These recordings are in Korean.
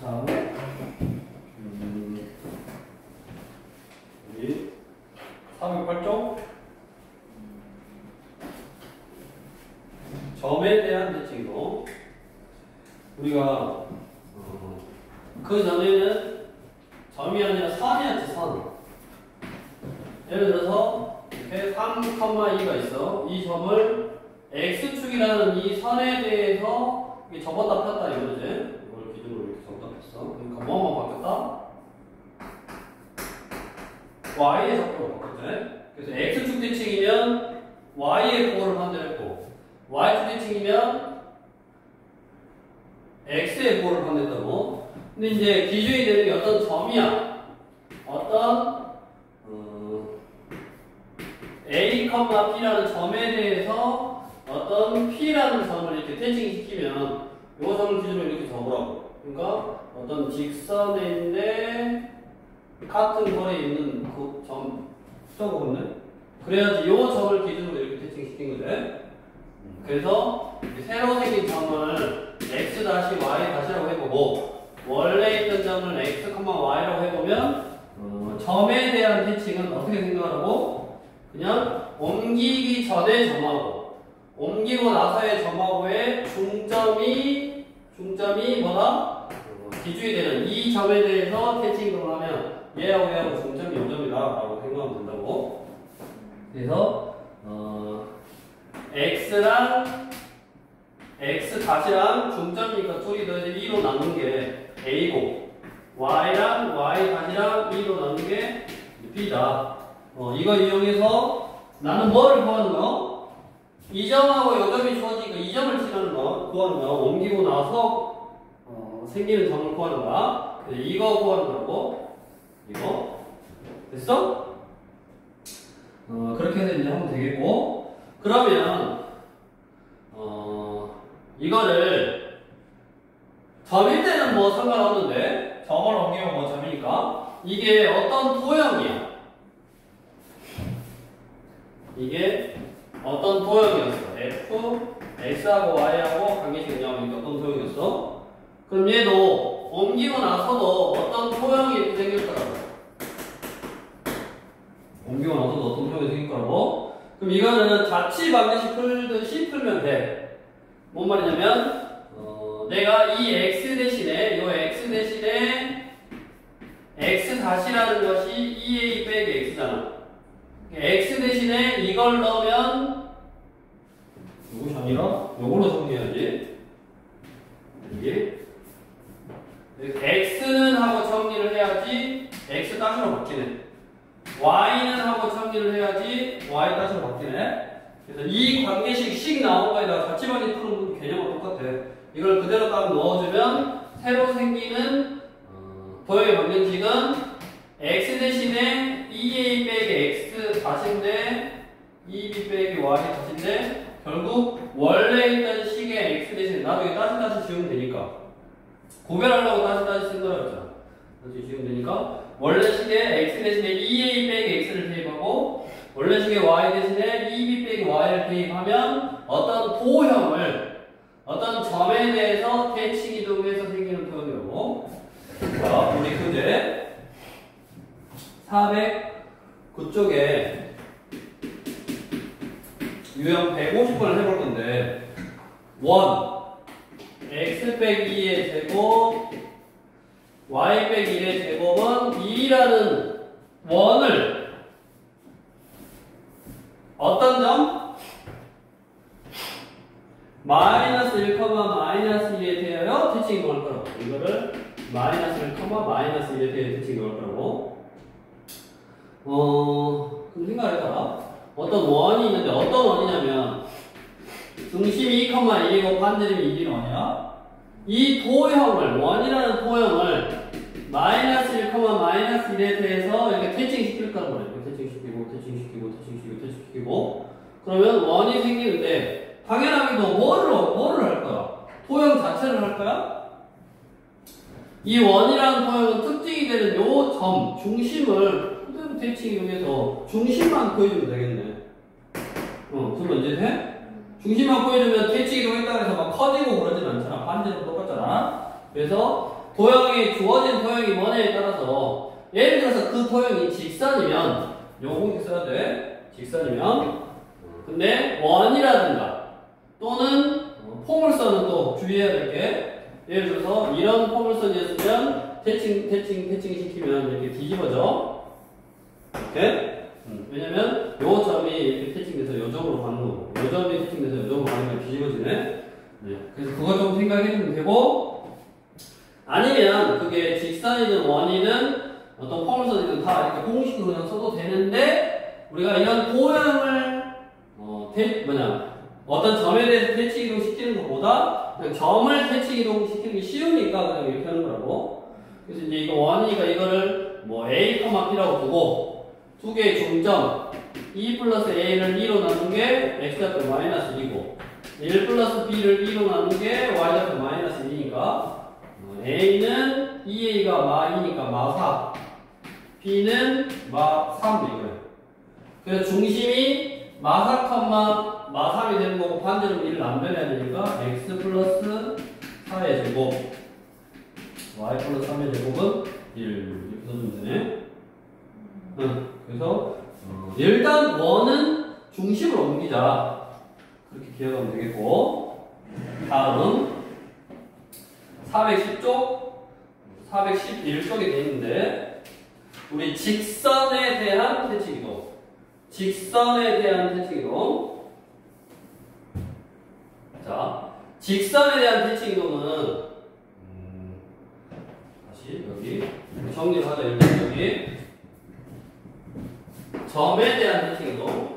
자, 여기 408쪽 점에 대한 대칭이고, 우리가 그 전에는 점이 아니라 선이었지, 선. 예를 들어서 이렇게 3,2가 있어. 이 점을 x축이라는 이 선에 대해서 이게 접었다 폈다 이거지. 이걸 기준으로 이렇게 접었다 폈어. 그러니까 뭐만 바뀌었다? y의 적도가 바뀌었지. 그래서 x축 대칭이면 y의 부호를 반대했고, y축 대칭이면 x의 부호를 반대했다고. 근데 이제 기준이 되는 게 어떤 점이야. 어떤 A, P라는 점에 대해서 어떤 P라는 점을 이렇게 대칭시키면 이 점을 기준으로 이렇게 적으라고. 그러니까 어떤 직선인데 같은 거리에 있는 그 점 적어보네. 그래야지 이 점을 기준으로 이렇게 대칭시킨 거지. 그래서 새로 생긴 점을 x-y-라고 해보고, 원래 있던 점을 x, y라고 해보면 점에 대한 대칭은 어떻게 생각하라고? 그냥 옮기기 전의 점하고 옮기고 나서의 점하고의 중점이 뭐다? 기준이 되는 이 점에 대해서 대칭을 하면 얘하고 얘하고 중점이 0점이다 라고 생각하면 된다고. 그래서 x랑 x-랑 중점이니까 둘이 더해서 2로 나눈 게 a고, y랑 y-랑 2로 나눈 게 b다. 이걸 이용해서 나는 뭐를 구하는 거? 이 점하고 이 점이 주어지니까 이 점을 구하는 거. 옮기고 나서 생기는 점을 구하는 거야. 이거 구하는 거고, 이거. 됐어? 그렇게 해서 이제 하면 되겠고, 그러면 이거를 점일 때는 뭐 상관없는데, 점을 옮기면 뭐 점이니까 이게 어떤 도형이야. 이게 어떤 도형이었어? f, x하고 y하고 관계식 나오니까 어떤 도형이었어? 그럼 얘도 옮기고 나서도 어떤 도형이 이렇게 생길 거라고. 옮기고 나서도 어떤 도형이 생길 거라고. 그럼 이거는 자치 방정식 풀듯이 풀면 돼. 뭔 말이냐면 내가 이 x 대신에 x-라는 것이 2a 빼기 x잖아. x 대신에 이걸 넣으면 이것이 아니라 이걸로 정리해야지. 이게 x는 하고 정리를 해야지 x 따시로 바뀌네. y는 하고 정리를 해야지 y 따시로 바뀌네. 그래서 이 관계식 나온 거에다가 자치방정식 푸는 개념은 똑같아. 이걸 그대로 딱 넣어주면 새로 생기는 도형의 방정식은 x 대신에 2a 빼기 x 다신데 2b 빼기 y 다신데, 결국 원래 있던 식의 x 대신에 나중에 다시 지우면 되니까, 구별하려고 다시 쓴 거라 그랬잖아. 다시 지우면 되니까 원래 식의 x 대신에 2a 빼기 x를 대입하고 원래 식의 y 대신에 2b 빼기 y를 대입하면 어떤 도형을 어떤 점에 대해서 대칭 이동해서 생기는 도형이라고. 자, 우리 교재 409쪽에 유형 150번을 해볼 건데, 원 x 빼기 2의 제곱 y 빼기 1의 제곱은 2라는 원을 어떤 점? 마이너스 1, 마이너스 2에 대하여 대칭 이동할 거라고. 이거를 마이너스 1, 마이너스 2에 대하여 대칭 이동할 거라고. 그럼 생각해봐라. 어떤 원이 있는데, 어떤 원이냐면 중심이 2,1이고 반지름이 1이 원이야. 이 도형을, 원이라는 도형을 마이너스 1, 마이너스 1에 대해서 이렇게 대칭시킬 거란 말이야. 대칭시키고 그러면 원이 생기는데, 당연하게도 뭐를 할 거야? 도형 자체를 할 거야? 이 원이라는 도형은 특징이 되는 요 점, 중심을 그대로 대칭 이용해서 중심만 보여주면 되겠네. 그럼 이제 돼? 중심만 보여주면 대칭 이동했다고 해서 막 커지고 그러진 않잖아. 반지름 똑같잖아. 그래서 도형이 주어진 도형이 뭐냐에 따라서 예를 들어서 그 도형이 직선이면 요거 공식 써야 돼. 직선이면 근데 원이라든가 또는 포물선은 또 주의해야 될 게 예를 들어서 이런 포물선이었으면 대칭 시키면 이렇게 뒤집어져. 이렇게 왜냐면 요 점이 이렇게 태칭돼서 요 점으로 가는 거고 요 점이 태칭돼서 요 점으로 가는 게 뒤집어지네. 네. 그래서 그거 좀 생각해 주면 되고 아니면 그게 직선이든 원이든 어떤 포물선이든 다 이렇게 공식으로 그냥 써도 되는데 우리가 이런 도형을 어떤 점에 대해서 대칭 이동 시키는 것보다 그냥 점을 대칭 이동 시키는 게 쉬우니까 그냥 이렇게 하는 거라고. 그래서 이제 이거 원이니까 이거를 뭐 A, B라고 두고 두 개의 중점 2 플러스 A를 2로 나눈 게 X좌표 마이너스 2고 1 플러스 B를 2로 나눈 게 Y좌표 마이너스 2니까 A는 2A가 마 2니까 마 4 B는 마 3 이거예요. 그래서 중심이 마 4, 마 3이 되는 거고 반대로 1을 안 변해야 되니까 X 플러스 4의 제곱 Y 플러스 3의 제곱은 1 이렇게 써주면 되네. 그래서 일단 원은 중심을 옮기자 그렇게 기억하면 되겠고 다음 410쪽 411쪽에 되어 있는데 우리 직선에 대한 대칭이동 직선에 대한 대칭이동 자 직선에 대한 대칭이동은 다시 여기 정리를 하자. 일단 여기 점에 대한 대칭이동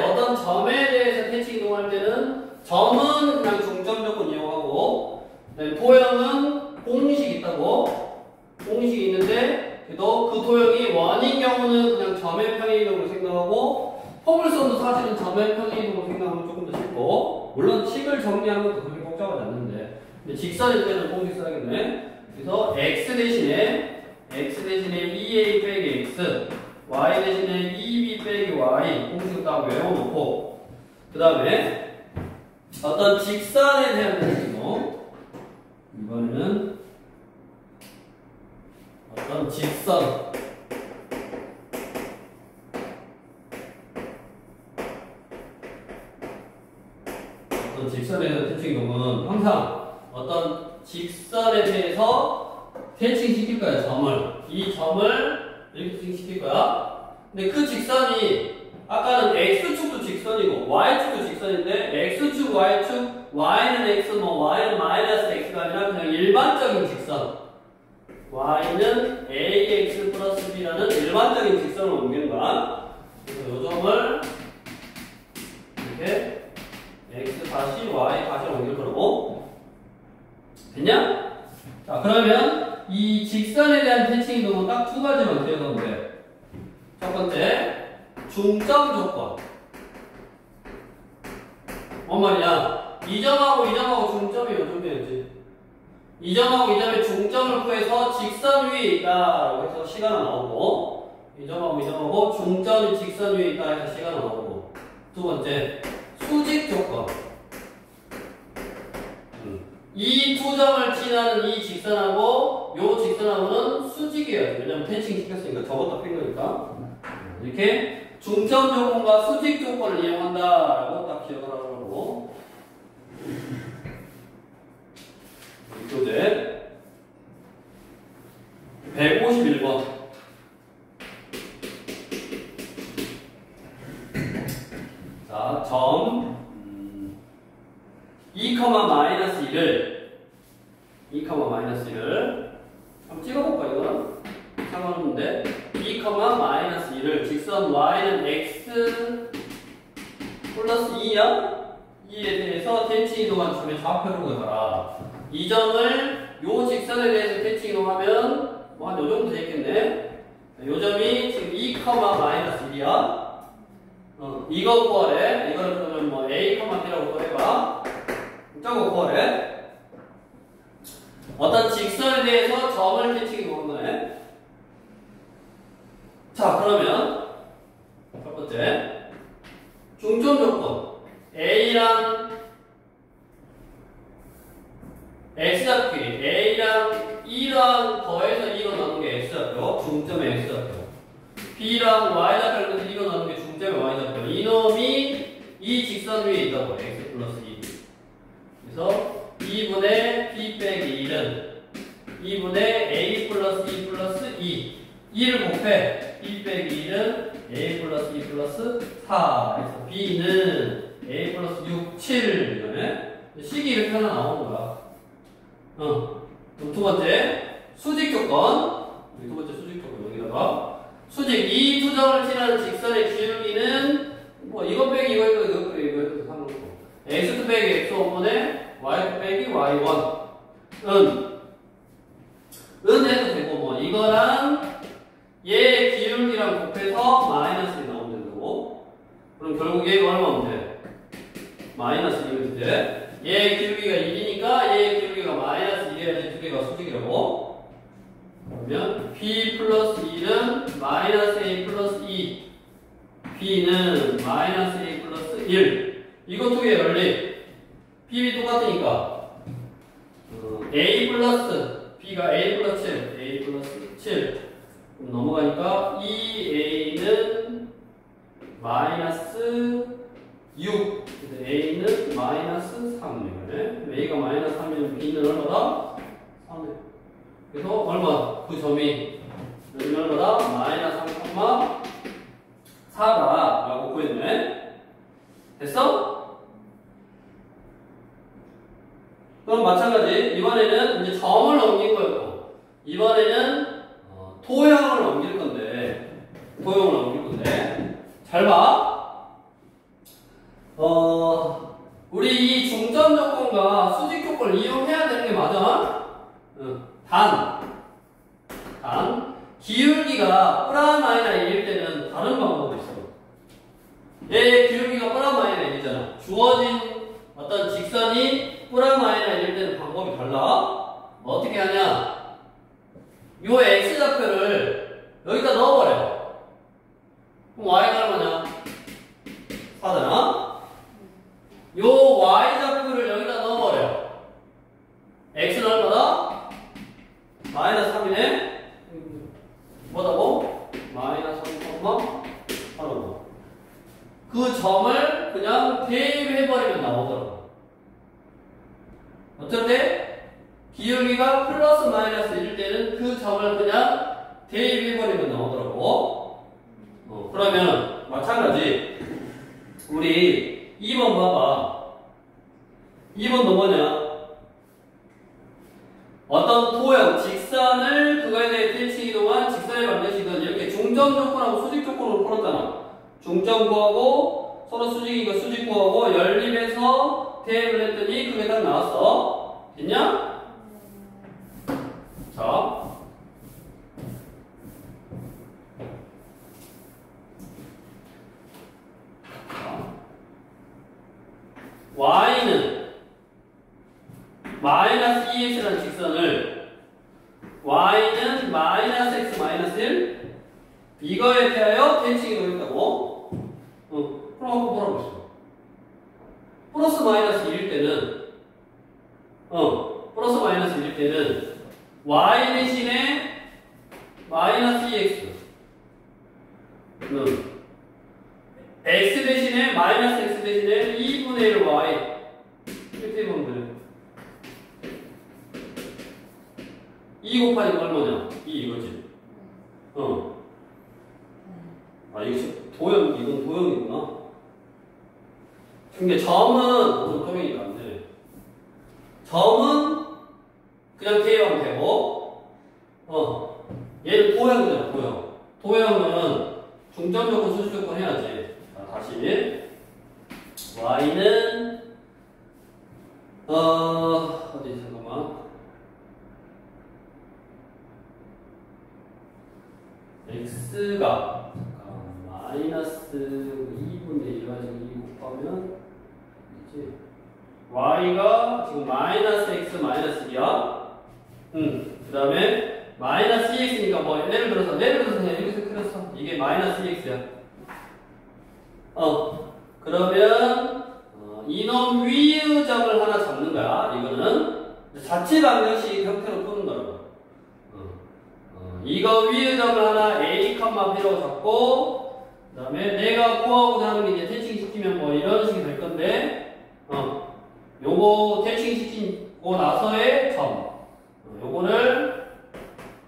어떤 점에 대해서 대칭이동할 때는 점은 그냥 중점 조건 이용하고 도형은 공식이 있다고 공식이 있는데 그래도 그 도형이 원인 경우는 그냥 점의 평행이동으로 생각하고 포물선도 사실은 점의 평행이동으로 생각하면 조금 더 쉽고 물론 식을 정리하는 것도 그렇게 복잡하지 않는데 근데 직선일 때는 공식 써야겠네. 그래서 x 대신에 2a 빼기 x y 대신에 2b 빼기 y 공식 딱 외워놓고 그 다음에 어떤 직선에 대한 대칭이동 이번에는 어떤 직선 직선에 대한 대칭이동은 항상 어떤 직선에 대해서 대칭시킬 거야. 이 점을 이렇게 대칭시킬 거야. 근데 그 직선이 아까는 x축도 직선이고 y축도 직선인데 x축, y축, y는 x, y는 마이너스 x가 아니라 그냥 일반적인 직선 y는 ax 플러스 b라는 일반적인 직선을 옮기는 거야. 그래서 이 점을 이렇게 x 다시 y 다시 옮길 거라고. 됐냐? 자, 그러면 이 직선에 대한 대칭이동은 딱 두 가지만 기억하면 돼. 첫 번째, 중점 조건. 뭔 말이야? 이 점하고 중점이 요점이었지. 이 점하고 이 점의 중점을 구해서 직선 위에 있다라고 해서 시간은 나오고 이 점하고 중점이 직선 위에 있다 해서 시간은 나오고 두 번째, 수직 조건. 이 두 점을 지나는 이 직선하고 요 직선하고는 수직이에요. 왜냐면 대칭 시켰으니까 저것도 뺀 거니까. 이렇게 중점 조건과 수직 조건을 이용한다라고 딱 기억을 하라고. 교재 151번. 자, 점 2, 마이너스 1을 한번 찍어볼까 이거는? 상관없는데 2, 마이너스 1을 직선 y는 x 플러스 2야? 2에 대해서 대칭 이동한 점의 좌표로 구해봐라. 이 점을 요 직선에 대해서 대칭 이동하면 뭐 한 요 정도 되겠네. 요 점이 지금 2, 마이너스 1이야. 이거 구하래. 이거를 그러면 뭐 a, b라고 구해봐. 저거 구하래. 어떤 직선에 대해서 점을 대칭 이동한 거네. 자, 그러면 첫 번째 중점 조건 A랑 X좌표 A랑 2랑 더해서 2로 나눈 게 X좌표 중점의 X좌표 B랑 Y좌표를 해서 2로 나눈 게 중점의 Y좌표 이놈이 이 직선 위에 있다고 X 플러스 2 그래서 2분의 B 빼기 1은 2분의 A 플러스 2 플러스 2 2를 곱해 B 빼기 1은 A 플러스 2 플러스 4 그래서 B는 A 플러스 6, 7 이거네 식이 이렇게 하나 나오는 거야 그럼 두 번째 수직 조건 두 번째 수직 조건 여기다가 수직 이 두 점을 지나는 직선의 기울기는 뭐 이거 빼기 이거 빼기 이거 빼기 이거 빼기 상관없고 x 빼기 x1분의 y 빼기 y1 은 해도 되고 뭐 이거랑 얘 기울기랑 곱해서 마이너스 1 나오면 된다고 그럼 결국 얘가 얼마면 돼? 마이너스 1이면 돼 얘 기울기가 1이니까 얘 기울기가 마이너스 1이어야지 두 개가 수직이라고 그러면 b 플러스 1은 마이너스 a 플러스 2 b는 마이너스 a 플러스 1 이거 두 개 연립 b 똑같으니까 a 플러스 b가 a 플러스 7 a 플러스 7 그럼 넘어가니까 2a는 마이너스 6 a는 마이너스 3이네 a가 마이너스 3이면 b는 얼마다? 3이 그래서 얼마? 그 점이 얼마다? 마이너스 3,4다 라고 구했네 됐어? 그럼 마찬가지 이번에는 이제 점을 넘긴 거였고 이번에는 도형을 넘길 건데 잘 봐. 우리 이 중점 조건과 수직 조건을 이용해야 되는 게 맞아. 단 기울기가 프라마이나 1일 때는 다른 방법이 있어. 얘 기울기가 프라마이나 1이잖아. 주어진 어떤 직선이 프라마이나 1일 때는 방법이 달라. 어떻게 하냐? 요 x좌표를 여기다 넣어버려. 그럼 y가 얼마냐? 4잖아? 요 y좌표를 여기다 넣어버려. x는 얼마다? 마이너스 3이네? 뭐다고? 마이너스 3,8. 그 점을 그냥 대입해버리면 나오더라고. 어쩔 기울기가 플러스 마이너스 1일 때는 그 점을 그냥 대입해버리면 나오더라고. 그러면 마찬가지 우리 2번 봐봐. 2번도 뭐냐? 어떤 도형, 직선을 그거에 대해 텐칭이동한 직선의 반대식은 이렇게 중점 조건하고 수직 조건으로 풀었잖아. 중점 구하고 서로 수직이니까 수직 구하고 연립해서 대입을 했더니 그게 딱 나왔어. 됐냐? 자. y는 마이너스 2x라는 직선을 y는 마이너스 x 마이너스 1 이거에 대하여 텐칭이 되겠다고. 그럼 한번 물어보시죠. 플러스 마이너스 1일 때는 플러스 마이너스 1일 때는 y 대신에 마이너스 2x x 대신에 마이너스 x 대신에 2분의 1 y 이렇게 보면 돼. 2 곱하니까 얼마냐? 2 이거지. 아 이거 이건 도형이구나. 근데 점은 무슨 도형이니까 안 돼. 점은 그냥 대입하면 되고, 얘는 도형이잖아, 도형. 도형은 중점 조건, 수직 조건 해야지. 자, 다시. y는, 어디, 잠깐만. x가, 마이너스 2분의 1 가지고 2 곱하면, 이제, y가 지금 마이너스 x 마이너스 2야. 그 다음에 마이너스 2x니까 뭐 예를 들어서 그냥 이렇게 그렸어. 이게 마이너스 2x야. 그러면 이놈 위의 점을 하나 잡는 거야. 이거는 자체 방정식 형태로 푸는 거라고. 이거 위의 점을 하나 A, B라고 잡고, 그 다음에 내가 구하고자 하는 게 이제 대칭 시키면 뭐 이런 식이 될 건데, 요거 대칭 시키고 나서의 점. 요거를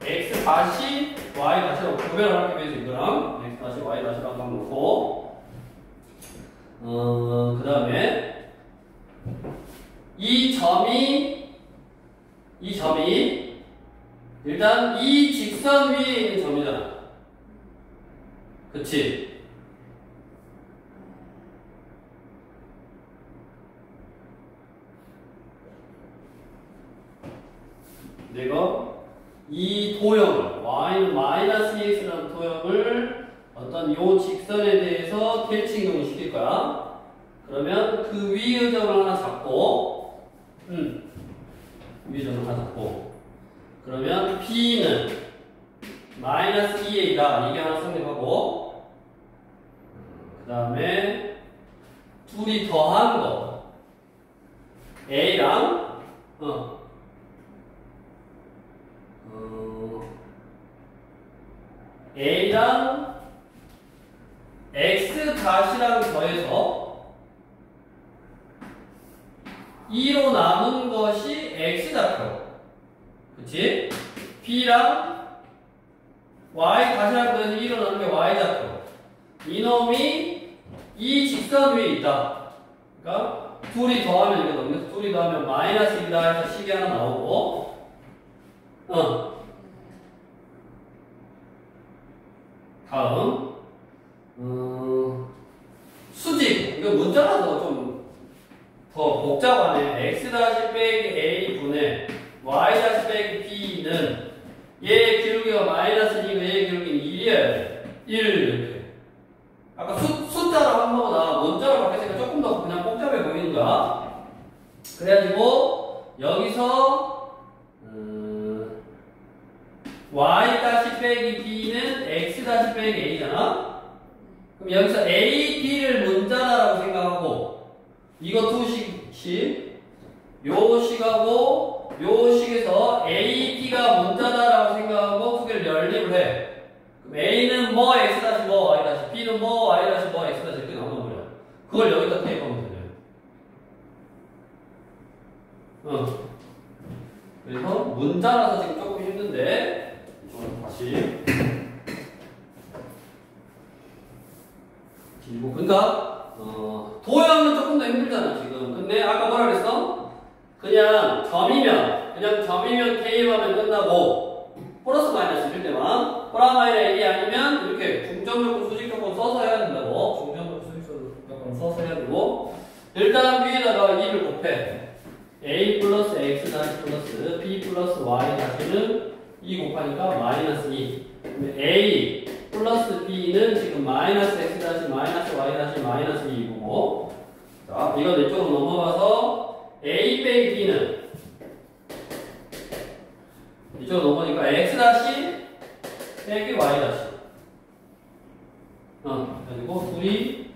X 다시 Y 다시로 구별을 하기 위해서 이거랑 X 다시 Y 다시로 한번 놓고, 그 다음에 이 점이 일단 이 직선 위에 있는 점이잖아. 그치? 내가 이 도형을 y는 -2x라는 도형을 어떤 요 직선에 대해서 대칭을 시킬 거야. 그러면 그 위의 점을 하나 잡고, 위의 점을 하나 잡고, 그러면 B는 -2a다. 이게 하나 성립하고, 그 다음에 둘이 더한 거, A랑, A랑 X 다시랑 더해서 2로 남은 것이 X 좌표. 그치? B랑 Y 다시랑 더해서 2로 남은 게 Y 좌표. 이놈이 이 직선 위에 있다. 그러니까 둘이 더하면 이거 넘겨서 둘이 더하면 -1이다 해서 식이 하나 나오고, 다음, 수직. 이거 문자라서 좀 더 복잡하네. X 다시 빼기 A 분의 Y 다시 빼기 B는 얘의 기울기가 -2고 얘의 기울기는 1이어야 돼. 1 이렇게. 아까 숫자로 한 거보다 문자로 바뀌었으니까 조금 더 그냥 복잡해 보이는 거야. 그래가지고 여기서 Y 다시 빼기 B는 X 다시 빼기 A잖아? 그럼 여기서 A, B를 문자라고 생각하고, 이거 두 식씩, 요 식하고, 요 식에서 A, B가 문자다라고 생각하고 두 개를 연립을 해. 그럼 A는 뭐 X 다시 뭐 Y 다시, B는 뭐 Y 다시 뭐 X 다시 이렇게 나오는 거야. 그걸 여기다 대입하면 되죠. 그래서 문자라서 지금 조금 힘든데, 다시 길고, 그러니까 도형은 조금 더 힘들잖아 지금. 근데 아까 뭐라 그랬어? 그냥 점이면 K하면 끝나고 플러스 마이너스 이럴 때만 플라마이너 A 아니면 이렇게 중점적분 수직 조건 써서 해야 된다고. 중점적분 수직 조건 써서 해야 되고, 일단 위에다가 2를 곱해. A 플러스 X 다시 플러스 B 플러스 Y 다시는 2 곱하니까 -2. A 플러스 B는 지금 -X 다시 -Y 다시 -2이고, 자, 이건 이쪽으로 넘어가서 A 빼기 B는 이쪽으로 넘어가니까 X 다시 빼기 Y 다시. 그리고 둘이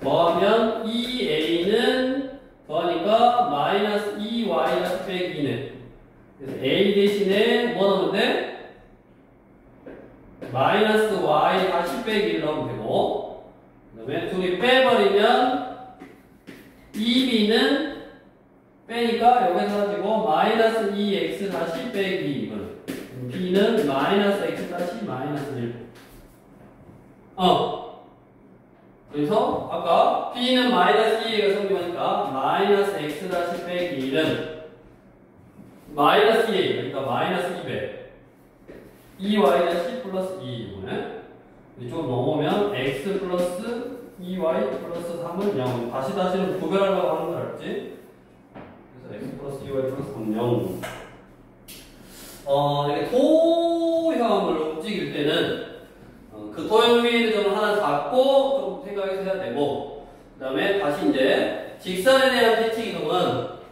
더하면 2A는 더하니까 -2Y 다시 빼기 2는. 그래서 A 대신에 뭐 넣으면 돼? -y 다시 빼기 1 넣으면 되고, 그 다음에 둘이 빼버리면 2b는 빼니까 여기서 가지고 -2x 다시 빼기 2분. b는 -x 다시 -1. 그래서 아까 b는 -2가 성립하니까 -x 다시 빼기 1은 -2a, 그러니까 -2배. 2y 다시 플러스 2 이번에 이쪽으로 넘어오면 x 플러스 2y 플러스 3은 0. 다시는 구별하려고 하는 걸 알지? 그래서 x 플러스 2y 플러스 3은 0. 이렇게 도형을 움직일 때는 그 도형 위에 있는 점을 하나 잡고 좀 생각해서 해야 되고, 그 다음에 다시 이제 직선에 대한 대칭 이동은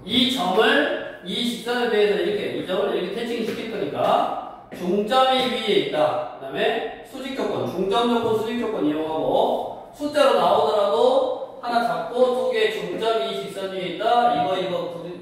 이 점을 이 직선에 대해서 이 점을 이렇게 대칭시킬 거니까 중점이 위에 있다. 그 다음에 수직 조건, 중점 조건, 수직 조건 이용하고, 숫자로 나오더라도 하나 잡고 두 개의 중점이 직선 위에 있다.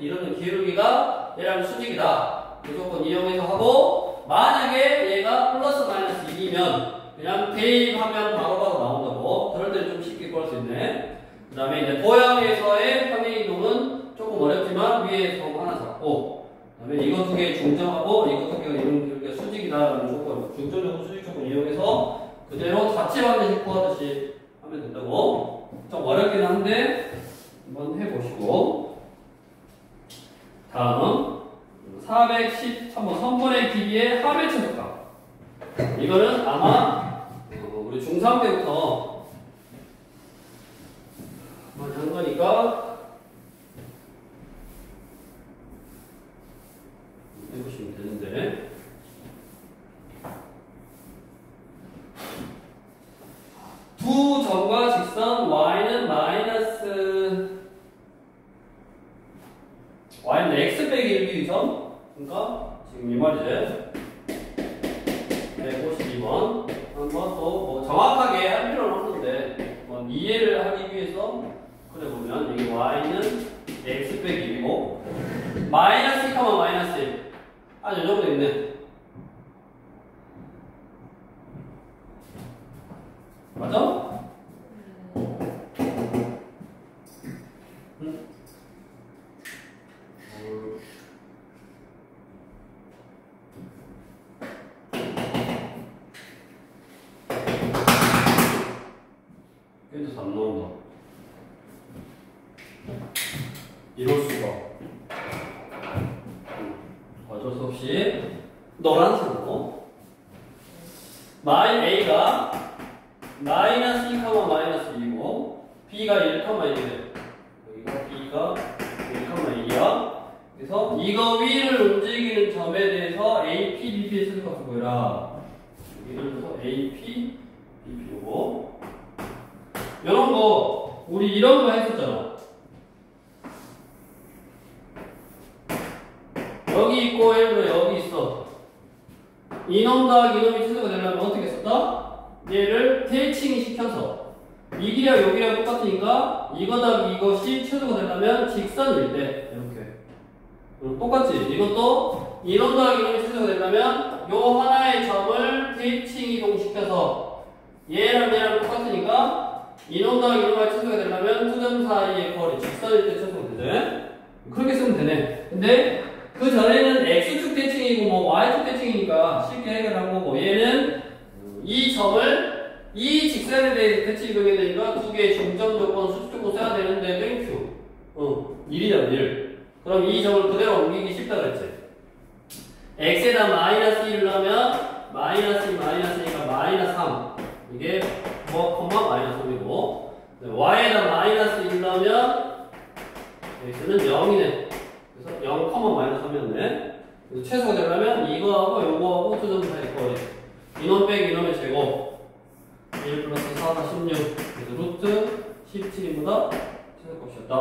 이러면 기울기가 얘랑 수직이다. 무조건 이용해서 하고, 만약에 얘가 플러스 마이너스 2이면 그냥 대입하면 바로바로 나온다고. 그럴 때는 좀 쉽게 구할 수 있네. 그 다음에 이제 도형에서의 평행이동은 조금 어렵지만 위에 점 하나 잡고, 그 다음에 이거 두 개 중점하고 이거 두 개가 이런 기울기가 수직이다라는 조건, 중점적으로 수직 조건 이용해서 그대로 자체 방정식 구하듯이 하면 된다고. 좀 어렵긴 한데 한번 해보시고. 다음 413번 선분의 길이의 합의 최소값. 이거는 아마 우리 중3 때부터 많이 한 거니까 해보시면 되는데, 두 점과 직선 y는 y는 x 빼기 1점. 그러니까 지금 이 말이지. 152번. 한번 또 정확하게 할 필요는 없는데 이해를 하기 위해서 그래 보면 여기 y는 x 빼기 1이고 마이너스 2, 마이너스 1. 이 정도 있네. 맞아? 응? 걔도 안 나온다. 이럴 수가. 어쩔 수 없이 노란색으로 A가 마이너스 2, 마이너스 2이고 B가 1, 1이래. 여기가 B가 1, 1이야. 그래서 이거 위를 움직이는 점에 대해서 AP, BP의 최소값을 구해라. 여기를 해서 AP, BP고 이런 거 우리 이런 거 했었잖아. 여기 있고 예를 들어 여기 있어. 이놈 더하기 이놈이 최소가 되려면 어떻게 했었다? 얘를 대칭 시켜서 이 길이랑 요 길이랑 똑같으니까 이거 더하기 이것이 최소가 되려면 직선일 때 이렇게 똑같지? 이것도 이놈 더하기 이놈이 최소가 되려면 요 하나의 점을 대칭 이동시켜서 얘랑 얘랑 똑같으니까 이놈 더하기 이놈과 최소가 되려면 두 점 사이의 거리 직선일 때 최소가 되지? 그렇게 쓰면 되네. 근데 그 전에는 x축 대칭이고 뭐 y축 대칭이니까 쉽게 해결한 거고, 얘는 이 점을 이 직선에 대해 대칭 이동해야 되니까 두 개의 중점 조건, 수축 조건 써야 되는데 땡큐. 1이잖아 1. 그럼 이 점을 그대로 옮기기 쉽다 그랬지. x에다 마이너스 1을 넣으면 마이너스 2, 마이너스 2가 마이너스 3. 이게 콤마 마이너스 3이고, y에다 마이너스 1을 넣으면 x는 0이네. 그래서 0, 마이너스 3이었네. 그래서 최소가 되려면 이거하고 요거하고 두 점 사이 거리. 이놈 빼기 이놈의 제곱. 1 플러스 4, 16. 그래서 루트 17보다 최소값이었다.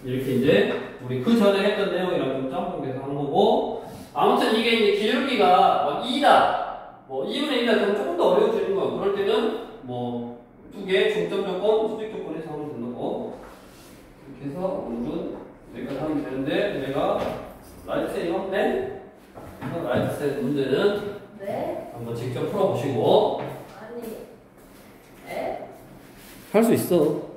이렇게 이제 우리 그 전에 했던 내용이랑 좀 짬뽕돼서 한 거고, 아무튼 이게 이제 기울기가 뭐 2다. 뭐 2분의 1이다. 그럼 조금 더 어려워지는 거야. 그럴 때는 뭐 두 개 중점 조건, 수직 조건에서 하면 된다고. 이렇게 해서 오늘은 여기까지 하면 되는데, 내가 라이트 셋 없네? 라이트 셋 문제는 네? 한번 직접 풀어보시고. 아니, 에? 할 수 있어.